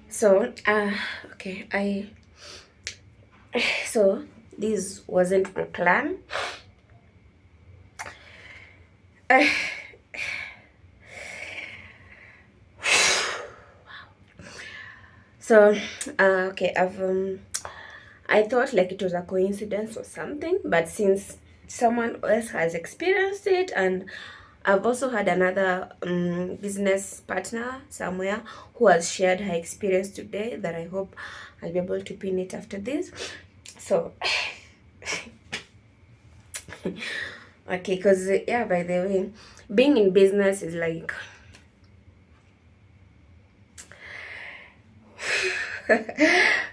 So, okay, so this wasn't my plan. Uh, so, okay, I thought like it was a coincidence or something, but since someone else has experienced it, and I've also had another business partner somewhere who has shared her experience today, that I hope I'll be able to pin it after this. So, okay, because yeah, by the way, being in business is like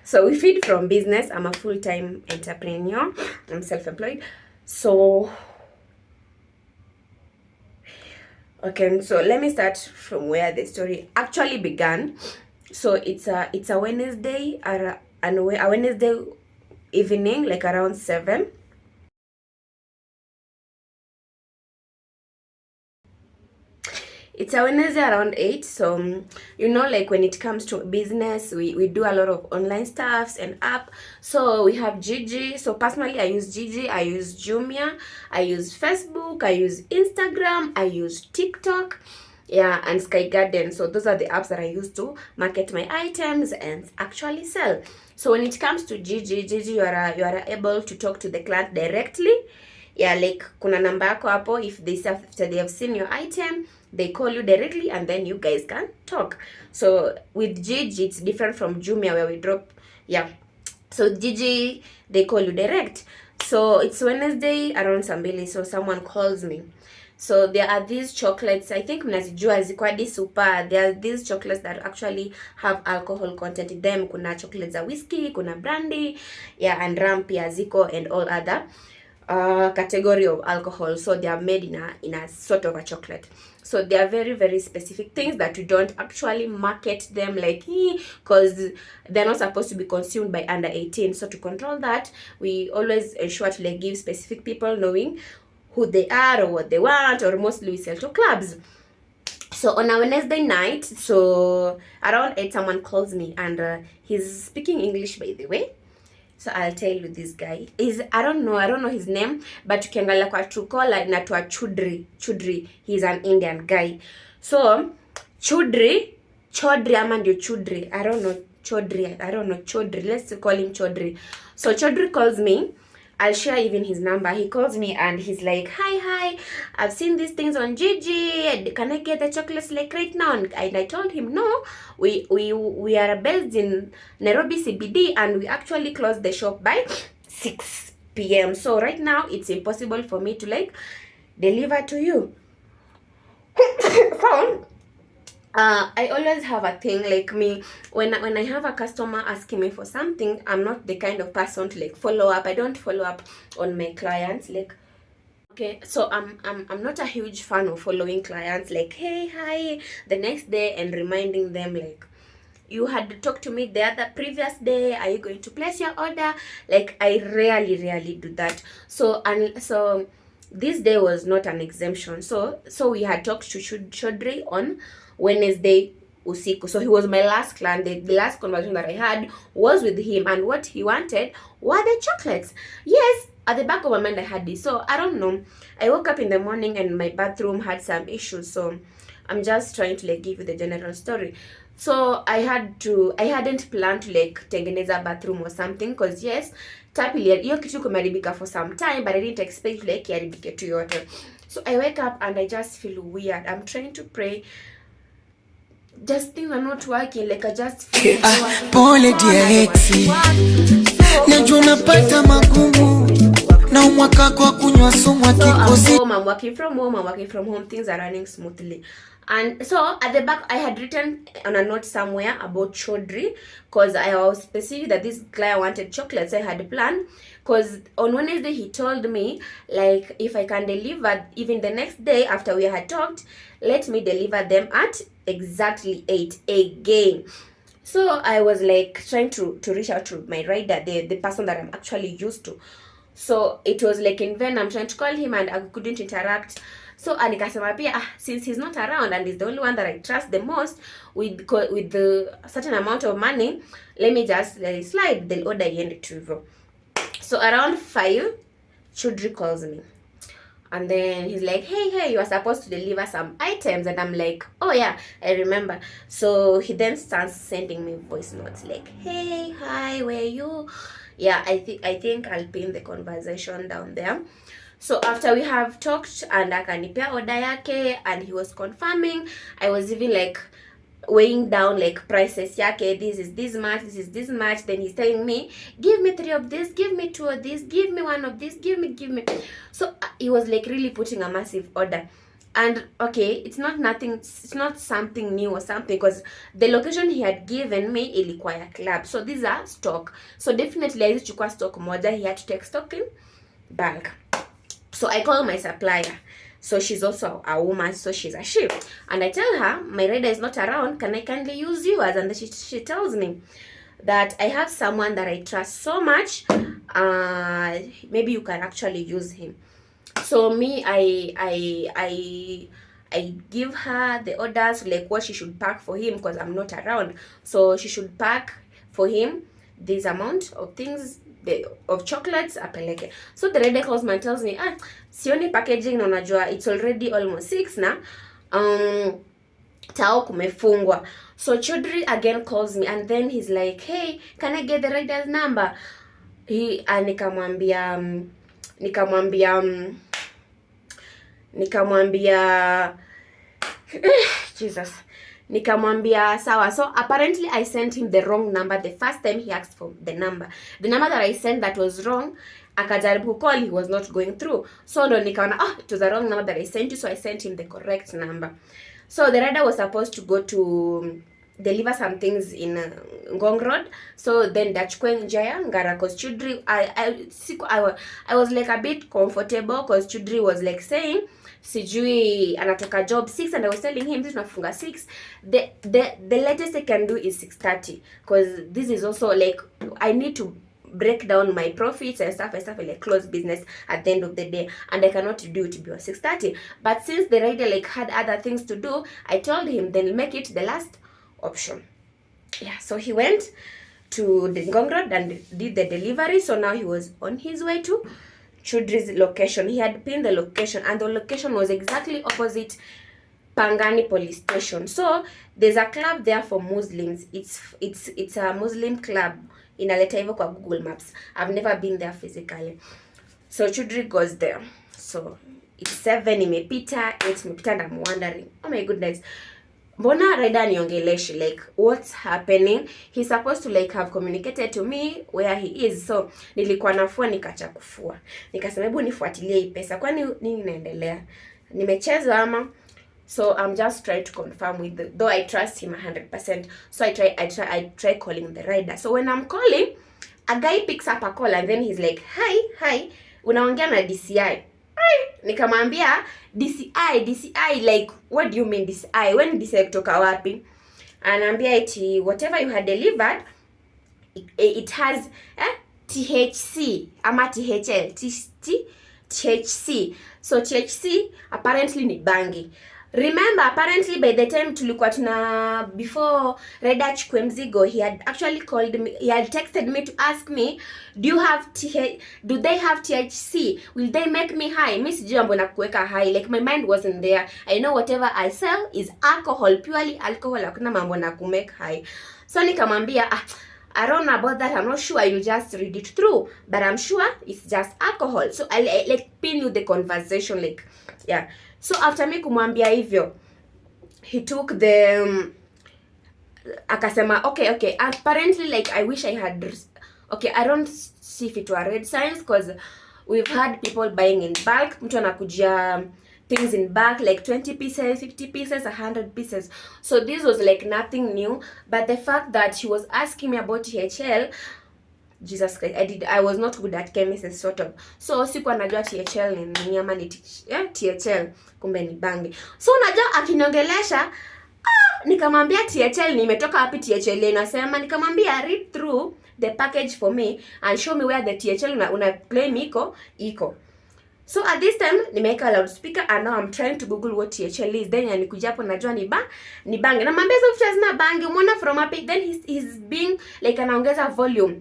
so we feed from business. I'm a full-time entrepreneur. I'm self-employed. So okay, so let me start from where the story actually began. So it's a Wednesday, a Wednesday evening, like around 7. It's a Wednesday around 8. So, like when it comes to business, we do a lot of online stuffs and app. So we have Jiji. So personally, I use Jiji, I use Jumia, I use Facebook, I use Instagram, I use TikTok, yeah, and Sky Garden. So those are the apps that I use to market my items and actually sell. So when it comes to Jiji, you are able to talk to the client directly. Yeah, like kuna namba yako hapo. If they have seen your item, they call you directly and then you guys can talk. So with Gigi, it's different from Jumia where we drop. Yeah, so Gigi, they call you direct. So it's Wednesday around Sambili, so someone calls me. So there are these chocolates, I think mnazijua ziko hadi super. There are these chocolates that actually have alcohol content in them. Kuna chocolates za whiskey, kuna brandy, yeah, and rum pia ziko, and all other category of alcohol. So they are made in a sort of a chocolate. So they are very, very specific things that we don't actually market them like, because they're not supposed to be consumed by under 18. So to control that, we always ensure to like give specific people knowing who they are or what they want, or mostly we sell to clubs. So on a Wednesday night, so around 8, someone calls me, and he's speaking English, by the way. So I'll tell you, this guy is, I don't know his name, but ukiangalia kwa Truecaller inaitwa Chudri. He's an Indian guy. So Chodri ama ndio Chudri, I don't know Chodri, let's call him Chodri. So Chodri calls me. I'll share even his number. He calls me and he's like, hi, I've seen these things on Jiji. Can I get the chocolates like right now? And I told him, no, we are based in Nairobi CBD, and we actually close the shop by 6 p.m. So right now it's impossible for me to like deliver to you. So I always have a thing like me, when I have a customer asking me for something, I'm not the kind of person to like follow up. I don't follow up on my clients, like, okay, so I'm not a huge fan of following clients like, hey, hi, the next day, and reminding them like, you had talked to me the previous day, are you going to place your order? Like, I rarely do that. So this day was not an exemption. So we had talked to Chodri on Wednesday usiku. So he was my last client. The last conversation that I had was with him, and what he wanted were the chocolates. Yes, at the back of my mind I had this. So I don't know, I woke up in the morning and my bathroom had some issues. So I'm just trying to like give you the general story. So I hadn't planned to like tengeneza bathroom or something, because yes, tap hiyo kitu kumeharibika for some time, but I didn't expect like iharibike tu yote. So I wake up and I just feel weird. I'm trying to pray, just things are not working, like I just feel pole dear exi, najua unapata magumu na mwaka kwa kunywa sumu kikosi. So I'm working from home, things are running smoothly. And so at the back I had written on a note somewhere about Chodri, because I was specific that this client wanted chocolates. I had a plan, because on Wednesday he told me like, if I can deliver even the next day after we had talked, let me deliver them at exactly 8 again. So I was like trying to reach out to my rider, the person that I'm actually used to. So it was like in vain. I'm trying to call him and I couldn't interact. So nikasema pia since he's not around and he's the only one that I trust the most with the certain amount of money, let me just let it slide, the order iende tu hivyo. So around 5, Chudri calls me. And then he's like, hey, you are supposed to deliver some items. And I'm like, oh yeah, I remember. So he then starts sending me voice notes like, hey, hi, where are you? Yeah, I think I'll pin the conversation down there. So after we have talked and akanipea order yake and he was confirming, I was even like weighing down like prices yake, this is this much, this is this much. Then he's telling me, give me 3 of this, give me 2 of this, give me 1 of this, give me. So he was like really putting a massive order. And okay, it's not something new or something, because the location he had given me ilikuwa ya club. So these are stock. So definitely I used to chukua stock moja, he had to take stock in bulk. So I call my supplier. So she's also a woman, so she's a she. And I tell her, my rider is not around, can I kindly use yours? And she tells me that I have someone that I trust so much, maybe you can actually use him. So me, I give her the orders, like what she should pack for him, because I'm not around. So she should pack for him this amount of things, of chocolates apeleke. So the rider calls me and tells me, sioni packaging na unajua it's already almost 6 na tao kumefungwa. So Chudri again calls me and then he's like, hey, can I get the rider's number? Nikamwambia Jesus. Nikamwambia sawa. So apparently I sent him the wrong number the first time he asked for the number. The number that I sent that was wrong, akajaribu call, he was not going through. So ndo nikaona it was the wrong number that I sent you, so I sent him the correct number. So the rider was supposed to go to deliver some things in Ngong Road. So then dachukue njia Ngara, cause Chudri I was like a bit comfortable cause Chudri was like saying sijui anatoka job 6 and I was telling him this tunafunga 6. The latest I can do is 6:30 cause this is also like I need to break down my profits and stuff like close business at the end of the day, and I cannot do it before 6:30. But since the rider like had other things to do, I told him then make it the last option. Yeah, so he went to the Ngong Road and did the delivery. So now he was on his way to Chudri's location. He had pinned the location and the location was exactly opposite Pangani police station. So there's a club there for Muslims. It's a Muslim club. Inaleta hivyo kwa Google Maps. I've never been there physically. So Chudri goes there. So it's 7 imepita, 8 imepita, and I'm wondering, oh my goodness, mbona rider niongeleshi, like what's happening? He's supposed to like have communicated to me where he is. So nilikuwa nafua nikacha kufua. Nikasema hebu nifuatilie hii pesa. Kwani nini inaendelea? Nimecheza ama? So I'm just trying to confirm with though I trust him 100%. So I try calling the rider. So when I'm calling, a guy picks up a call and then he's like, hi, unaongea na DCI. Nikamwambia DCI, like what do you mean DCI? When DCI kutoka wapi? Anaambia eti whatever you had delivered, it has THC ama THL, THC. So THC apparently ni bangi. Remember, apparently by the time tulikuwa before Reda chukue mzigo, he had actually called me, he had texted me to ask me, do they have THC? Will they make me high? Miss Jambo na kuweka high. Like my mind wasn't there. I know whatever I sell is alcohol, purely alcohol, hakuna mambo na kumake high. So nikamwambia, I don't know about that. I'm not sure. I will just read it through, but I'm sure it's just alcohol. So I like pin you the conversation, like yeah. So after me kumwambia hivyo, he took the akasema okay. Apparently like I wish I had I don't see if it were red signs because we've had people buying in bulk. Mtu anakujia things in bulk like 20 pieces, 50 pieces, 100 pieces. So this was like nothing new, but the fact that he was asking me about THL, Jesus Christ, I was not good at chemistry sort of. So sikuwa najua THL ni nini ama ni THL kumbe ni bangi. So unajua akiniongelesha nikamwambia THL nimetoka wapi THL inasema, nikamwambia read through the package for me and show me where the THL una claim iko. So at this time nimeweka loudspeaker and now I'm trying to google what THL is. Then yanikuja hapo najua ni bangi. Na mwambia hizo vitu hazina bangi. Umeona from up then he's being like anaongeza volume.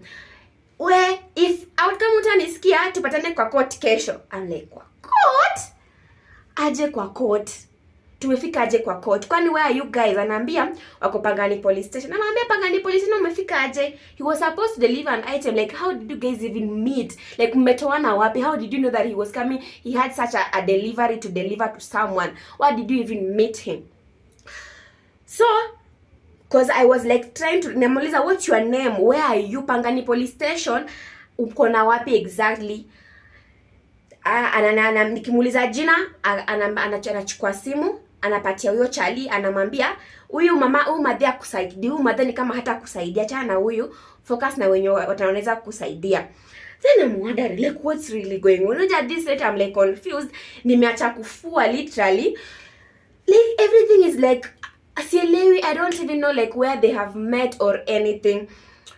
If outcome utanisikia tupatane kwa court kesho. I'm like, kwa court? Aje kwa court? Tumefika aje kwa court? Kwani where are you guys? Anaambia wako Pangani police station. Anaambia Pangani police station umefika aje? He was supposed to deliver an item. Like, how did you guys even meet? Like, mmetoana wapi? How did you know that he was coming? He had such a delivery to deliver to someone. Why did you even meet him? So, because I was like trying to namuuliza, what's your name? Where are you? Pangani police station. Uko na wapi exactly? Nikimuuliza jina, anachukua simu, anapatia huyo chali, anamwambia huyu madhe akusaidia, huyu madhe ni kama hata kusaidia, chana na huyu, focus na wenye wataoneza kusaidia. Then I'm wondering like what's really going on. At this rate I'm like confused. Nimeacha kufua literally. Like everything is like sielewi. I don't even know like where they have met or anything.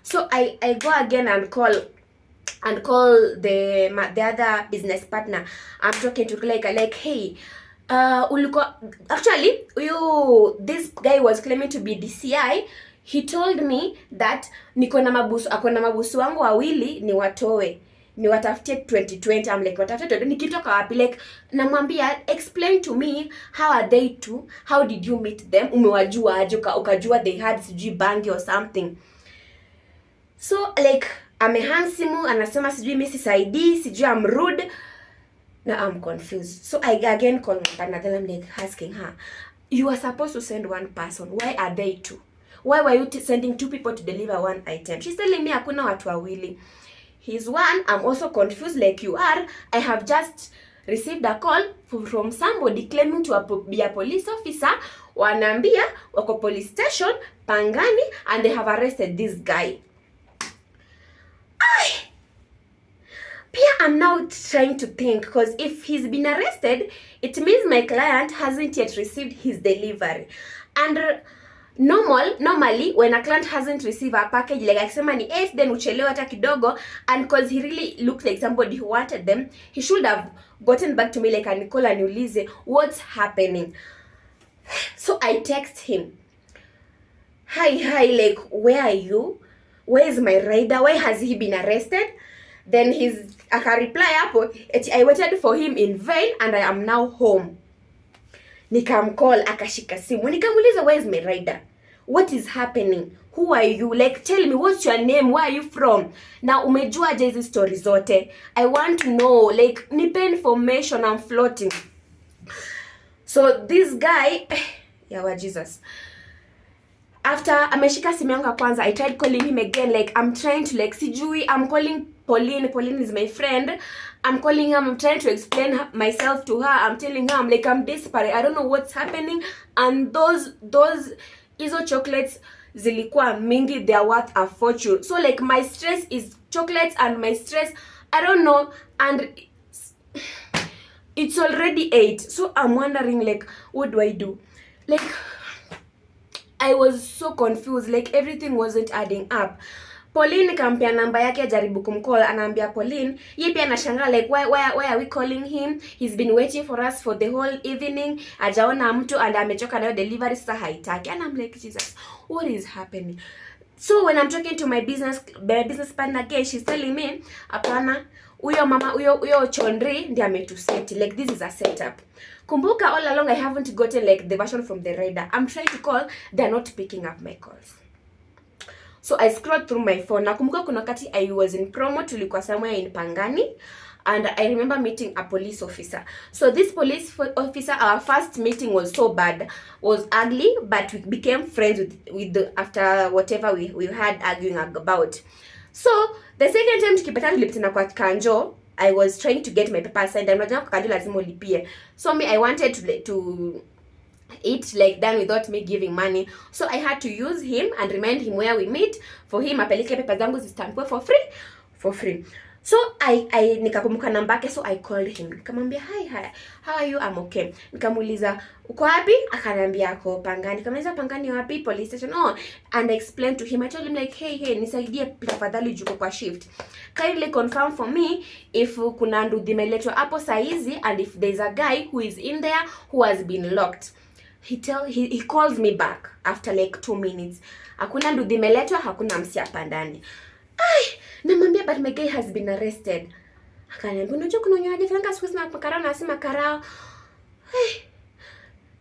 So I go again and call the other business partner. I'm talking to like hey, actually this guy was claiming to be DCI. He told me that akona mabusu wangu wawili ni watafutie 2020. I'm like, watafutie nikitoka wapi? Like namwambia explain to me, how are they two? How did you meet them? Umewajua aje? Ukajua they had sijui bangi or something. So like amehang simu, anasema sijui mimi sisaidii, sijui I'm rude. Now I'm confused. So I again call my partner, then I'm like asking her, you are supposed to send one person. Why are they two? Why were you sending two people to deliver one item? She's telling me hakuna watu wawili. He's one. I'm also confused like you are. I have just received a call from somebody claiming to be a police officer. Wanaambia wako police station Pangani and they have arrested this guy. I'm now trying to think, because if he's been arrested, it means my client hasn't yet received his delivery. And normally when a client hasn't received a package, like akisema ni 8 then uchelewa hata kidogo, and because he really looks like somebody who wanted them, he should have gotten back to me like a call and niulize what's happening. So I text him, hi, like where are you? Where is my rider? Why has he been arrested? Then aka-reply hapo, I waited for him in vain and I am now home. Nikamcall, akashika simu. Nikamuuliza, where is my rider? What is happening? Who are you? Like, tell me, what's your name? Where are you from? Na umejua aje hizi story zote? I want to know. Like, nipe information, I'm floating. So this guy, yawa Jesus. After ameshika simu yangu kwanza, I tried calling him again. Like, I'm trying to like, sijui, I'm calling Pauline. Pauline is my friend. I'm calling her. I'm trying to explain myself to her. I'm telling her, I'm like, I'm desperate. I don't know what's happening. And those hizo chocolates zilikuwa mingi. They are worth a fortune. So like, my stress is chocolates and my stress, I don't know. And it's already 8. So I'm wondering like, what do I do? Like, I was so confused. Like, everything wasn't adding up. Pauline kampia namba yake ajaribu kumcall, anaambia Pauline, yeye pia anashangaa like why are we calling him? He's been waiting for us for the whole evening. Ajaona mtu and amechoka nayo delivery sasa haitaki. And I'm like, Jesus, what is happening? So when I'm talking to my business partner again, she's telling me, hapana, huyo Chondri ndiye ametuseti. Like, this is a setup. Kumbuka all along I haven't gotten like the version from the rider. I'm trying to call, they're not picking up my calls. So I scrolled through my phone. Nakumbuka kuna wakati I was in promo, tulikuwa somewhere in Pangani, and I remember meeting a police officer. So this police officer, our first meeting was so bad, was ugly, but we became friends with after whatever we had arguing about. So the second time tukipata tulipitana kwa Kanjo, I was trying to get my paper signed. I'm not kwa Kanjo lazima ulipie. So I wanted to eat like done without me giving money. So I had to use him and remind him where we meet for him apeleke paper zangu zistampiwe for free. So I nikakumbuka namba yake, so I called him. Nikamwambia hi, how are you? I'm okay. Nikamuuliza uko wapi? Akaniambia ako Pangani. Nikamuuliza Pangani wapi? Police station. Oh, and I explained to him. I told him like, hey, nisaidie tafadhali juko kwa shift. Kindly confirm for me if kuna nduthi imeletwa hapo saa hizi, and if there's a guy who is in there who has been locked. He calls me back after like 2 minutes. Hakuna nduthi imeletwa, hakuna msi hapa ndani. Namwambia but my guy has been arrested. Akaniambia unajua kuna unywaji fulani siku na karao, nasema karao.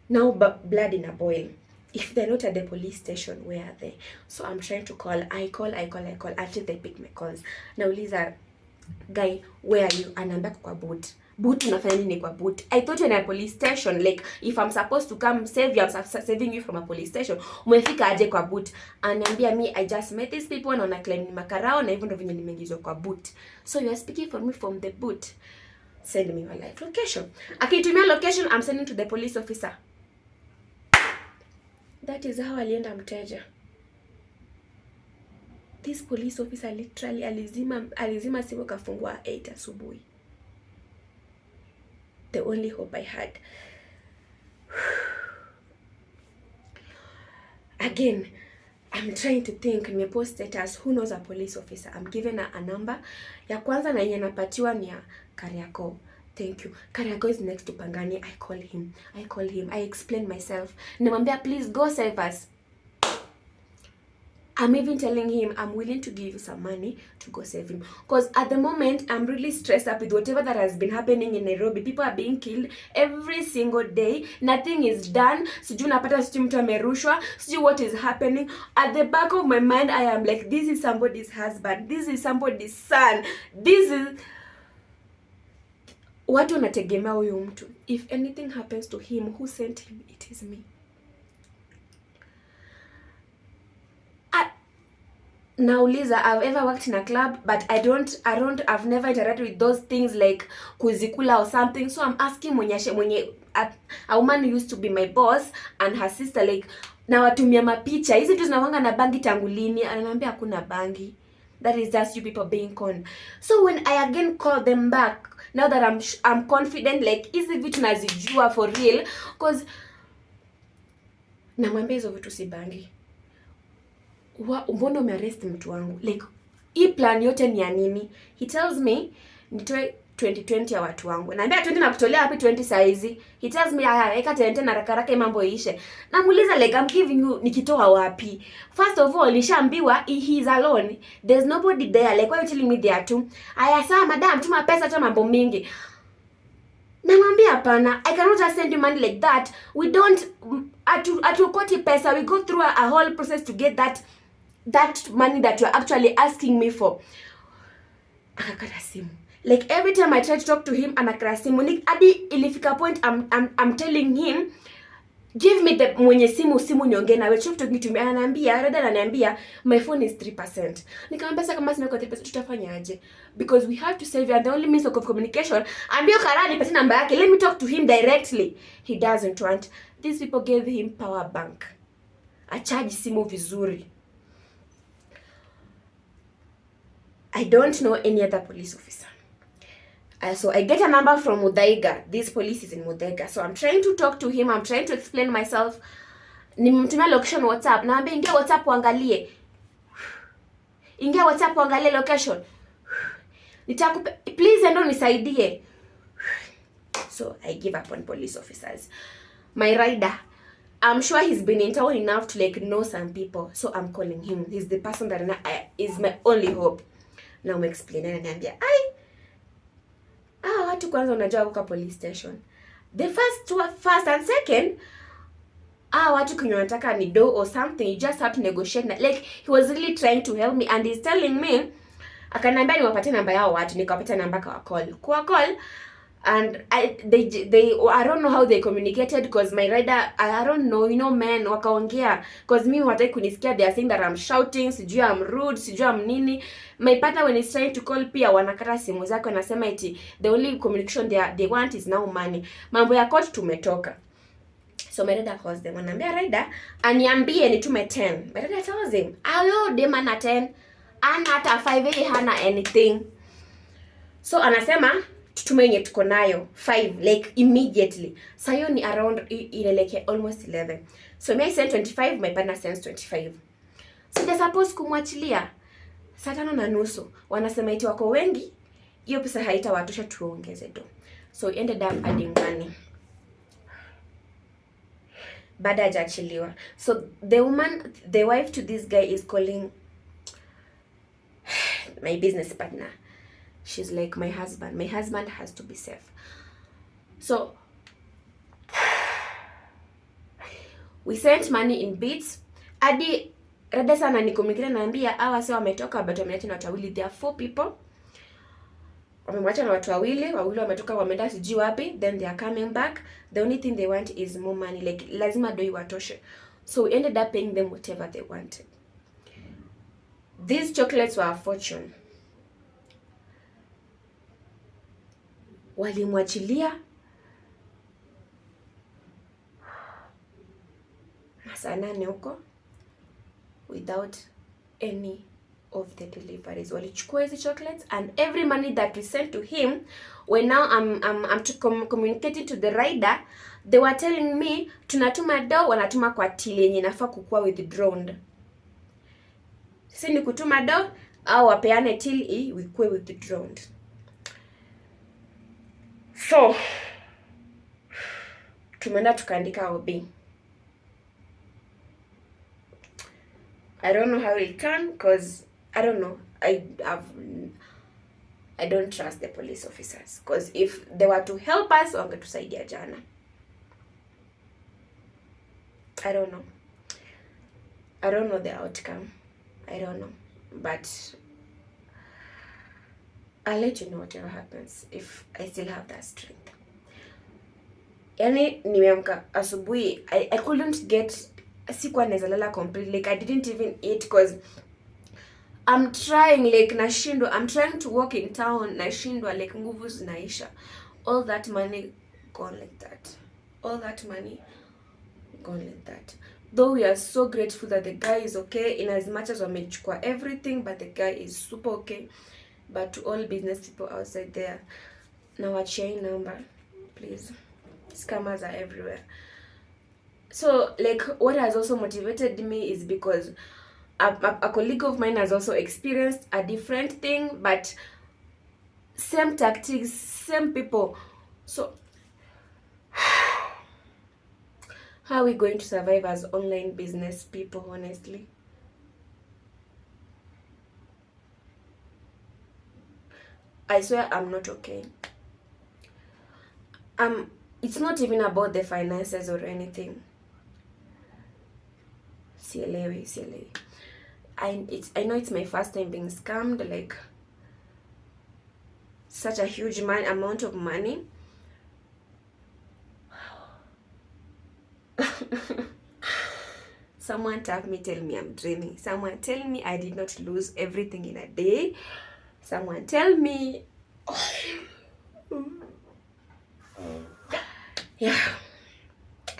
Now blood in a boil. If they're not at the police station, where are they? So I'm trying to call. I call until they pick my calls. Nauliza guy, where are you? Anaambia kwa boot. Boot unafanya nini kwa boot? I thought you're in a police station. Like if I'm supposed to come save you, I'm saving you from a police station. Umefika aje kwa boot? Anaambia me, I just met these people and wana claim ni makarao na hivyo ndio venye nimeingizwa kwa boot. So you are speaking for me from the boot. Send me your live location. Akitumia location, I'm sending to the police officer. That is how alienda mteja. This police officer literally alizima simu kafungua 8 asubuhi. The only hope I had. Again, I'm trying to think. Nimepost status, who knows a police officer? I'm given a number. Ya kwanza na yenye napatiwa ni ya Kariako. Thank you. Kariako is next to Pangani. I call him. I explain myself. Namwambia please go save us. I'm even telling him I'm willing to give you some money to go save him. Because at the moment, I'm really stressed up with whatever that has been happening in Nairobi. People are being killed every single day. Nothing is done. Sijui napata sijui mtu amerushwa. Sijui what is happening. At the back of my mind, I am like, this is somebody's husband. This is somebody's son. This is... Watu wanategemea huyu mtu. If anything happens to him, who sent him? It is me. Nauliza, I've ever worked in a club, but I've never interacted with those things like kuzikula or something. So I'm asking mwenye a woman who used to be my boss and her sister, like, na watumia mapicha hizi vitu zinawanga na bangi tangu lini? Ananiambia hakuna bangi. That is just you people being con. So when I again call them back, now that I'm confident, like, hizi vitu nazijua for real, because namwambia hizo vitu si bangi. Mbona umearrest mtu wangu? Like, hii plan yote ni ya nini? He tells me nitoe 2020 ya watu wangu. Naambia 20 na kutolea wapi 20 saizi? He tells me weka 10 na haraka mambo iishe. Namuuliza like I'm giving you, nikitoa wapi? First of all, nishaambiwa he is alone. There's nobody there. Like why you telling me there too? Aya sawa madam, tuma pesa tu mambo mingi. Namwambia hapana, I cannot just send you money like that. We don't atukoti pesa. We go through a whole process to get that money that you're actually asking me for. Akakata simu. Like every time I try to talk to him, anakata simu. Hadi ilifika point I'm telling him, give me the mwenye simu niongee nawe. Try talking to me. Ananiambia my phone is 3%. Nikamwambia sasa kama sina kwa 3% tutafanya aje? Because we have to save you, and the only means of communication, ambio karani pati namba yake. Let me talk to him directly. He doesn't want. These people gave him power bank. A charge simu vizuri. I don't know any other police officer. So I get a number from Muthaiga. This police is in Muthaiga. So I'm trying to talk to him. I'm trying to explain myself. Nimemtumia location WhatsApp. Naambia ingia WhatsApp uangalie. Ingia WhatsApp uangalie location. Nitakupe, please endo nisaidie. So I give up on police officers. My rider, I'm sure he's been in town enough to like know some people. So I'm calling him. He's the person that is my only hope. Now explain and ananiambia, watu kwanza unajua kuka police station. The first and second, watu kunyo nataka ni do or something, you just have to negotiate. Like he was really trying to help me, and he's telling me, akaniambia niwapatie namba yao watu, nikawapatia namba kwa call. And they I don't know how they communicated, because my rider, I don't know, you know, men wakaongea, because mimi wataki kunisikia. They are saying that I'm shouting, sijui I'm rude, sijui I'm nini. My partner when he's trying to call pia wanakata simu zake, wanasema eti the only communication they want is now money. Mambo ya court tumetoka. So my rider calls them, wanambia rider aniambie nitume 10. My rider tells him, ayo dem ana 10, ana hata 5 hana anything. So anasema tutume yenye tuko nayo 5 like immediately. So hiyo ni around ile almost 11. So me I sent 25, my partner sends 25. So they supposed kumwachilia saa 5:30. Wanasema iti wako wengi, hiyo pesa haitawatosha tuongeze do. So ended up adding money. Baada hajaachiliwa. So the wife to this guy is calling my business partner. She's like, my husband has to be safe. So we sent money in bits. Hadi rada sana nikomikile naambia hawa sasa wametoka, but wameacha na watu wawili. There are 4 people. Wamemwacha na watu wawili wametoka, wameenda sijui wapi, then they are coming back. The only thing they want is more money, like lazima doi watoshe. So we ended up paying them whatever they wanted. These chocolates were a fortune. Walimwachilia masaa 8 huko without any of the deliveries. Walichukua hizi chocolates, and every money that we sent to him, when now I'm communicating to the rider, they were telling me tunatuma do, wanatuma kwa till yenye inafaa kukuwa withdrawn. Sisi ni kutuma do au wapeane till ikuwe withdrawn. So tumeenda tukaandika OB. I don't know how it can, because I don't know. I don't trust the police officers, because if they were to help us, wangetusaidia jana. I don't know the outcome. I don't know, but I'll let you know whatever happens if I still have that strength. Yani nimeamka asubuhi, I couldn't get, sikuwa naweza lala completely, like I didn't even eat, because I'm trying, like nashindwa. I'm trying to walk in town, nashindwa, like nguvu zinaisha. All that money gone like that. All that money gone like that. Though we are so grateful that the guy is okay, in as much as wamechukua everything, but the guy is super okay. But to all business people outside there, now watch your number, please. Scammers are everywhere. So like what has also motivated me is because a colleague of mine has also experienced a different thing, but same tactics, same people. So how are we going to survive as online business people, honestly? I swear I'm not okay. It's not even about the finances or anything. Sielewi. I know it's my first time being scammed, like such a huge amount of money. Someone tap me, tell me I'm dreaming. Someone tell me I did not lose everything in a day. Someone tell me. Yeah.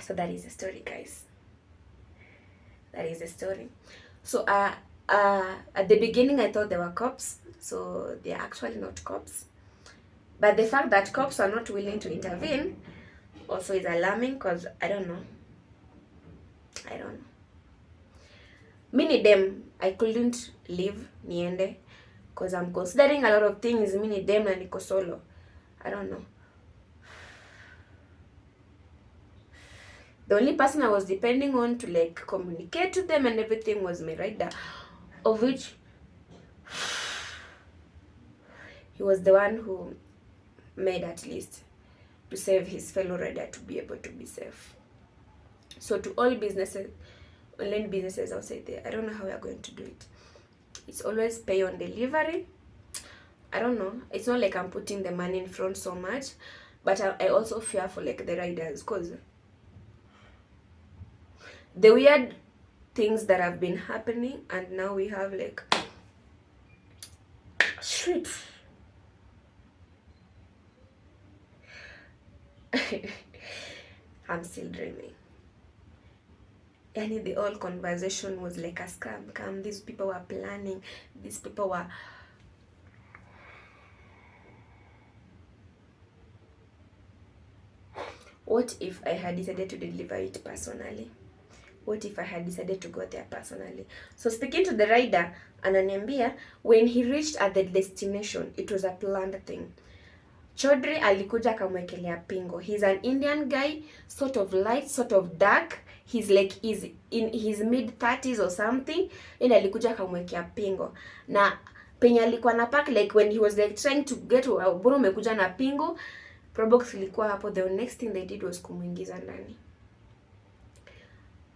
So that is the story, guys. That is the story. So at the beginning I thought they were cops. So they are actually not cops. But the fact that cops are not willing to intervene also is alarming, because I don't know. Mini dem, I couldn't leave niende, because I'm considering a lot of things. Mini dem na niko solo. I don't know. The only person I was depending on to like communicate to them and everything was my rider, of which he was the one who made at least to save his fellow rider to be able to be safe. So to all businesses, online businesses outside there, I don't know how we are going to do it. It's always pay on delivery. I don't know. It's not like I'm putting the money in front so much, but I also fear for like the riders, because the weird things that have been happening, and now we have like shit. I'm still dreaming. Yani the whole conversation was like a scam. These people were planning. These people were What if I had decided to deliver it personally? What if I had decided to go there personally? So speaking to the rider, ananiambia when he reached at the destination, it was a planned thing. Chaudhry alikuja akamwekelea pingo. He's an Indian guy, sort of light, sort of dark. He's like in his mid 30s or something. And alikuja akamwekea pingo. Na penye alikuwa na park, like when he was like trying to get bora umekuja na pingo, Probox ilikuwa hapo. The next thing they did was kumuingiza ndani.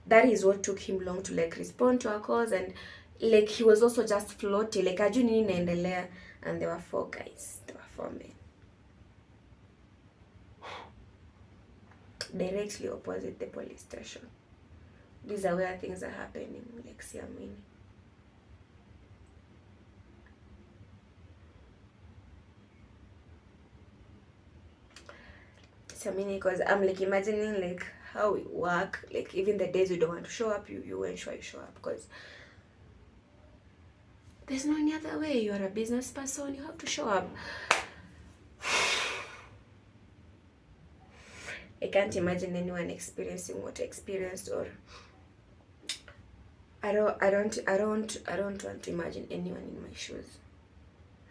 That is what took him long to like respond to our calls, and like he was also just floating, like ajui nini inaendelea. And there were 4 guys. There were 4 men. Directly opposite the police station. These are where things are happening, like siamini. Siamini, because I'm like imagining like how we work, like even the days you don't want to show up, you ensure you show up, because there's no any other way. You're a business person, you have to show up. I can't imagine anyone experiencing what I experienced, or I don't want to imagine anyone in my shoes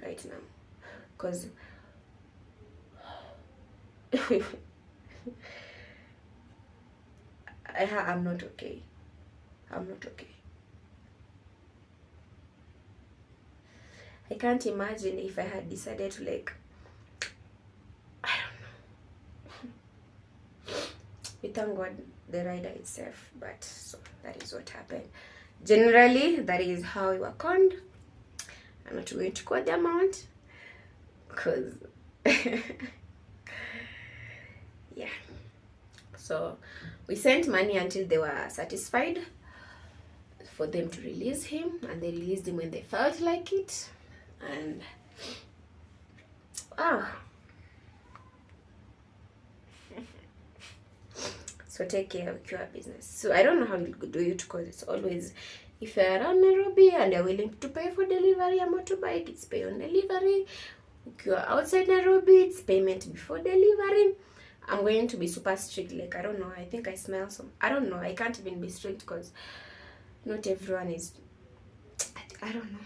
right now, because I'm not okay. I'm not okay. I can't imagine if I had decided to like, I don't know. We thank God the rider is safe, but so that is what happened. Generally, that is how we were conned. I'm not going to quote the amount, because yeah. So we sent money until they were satisfied for them to release him, and they released him when they felt like it. And so take care of your business. So I don't know how you do it, because it's always, if you're around Nairobi and you're willing to pay for delivery a motorbike, it's pay on delivery. If you're outside Nairobi, it's payment before delivery. I'm going to be super strict. Like, I don't know, I think I smell some, I don't know, I can't even be strict because not everyone is, I don't know.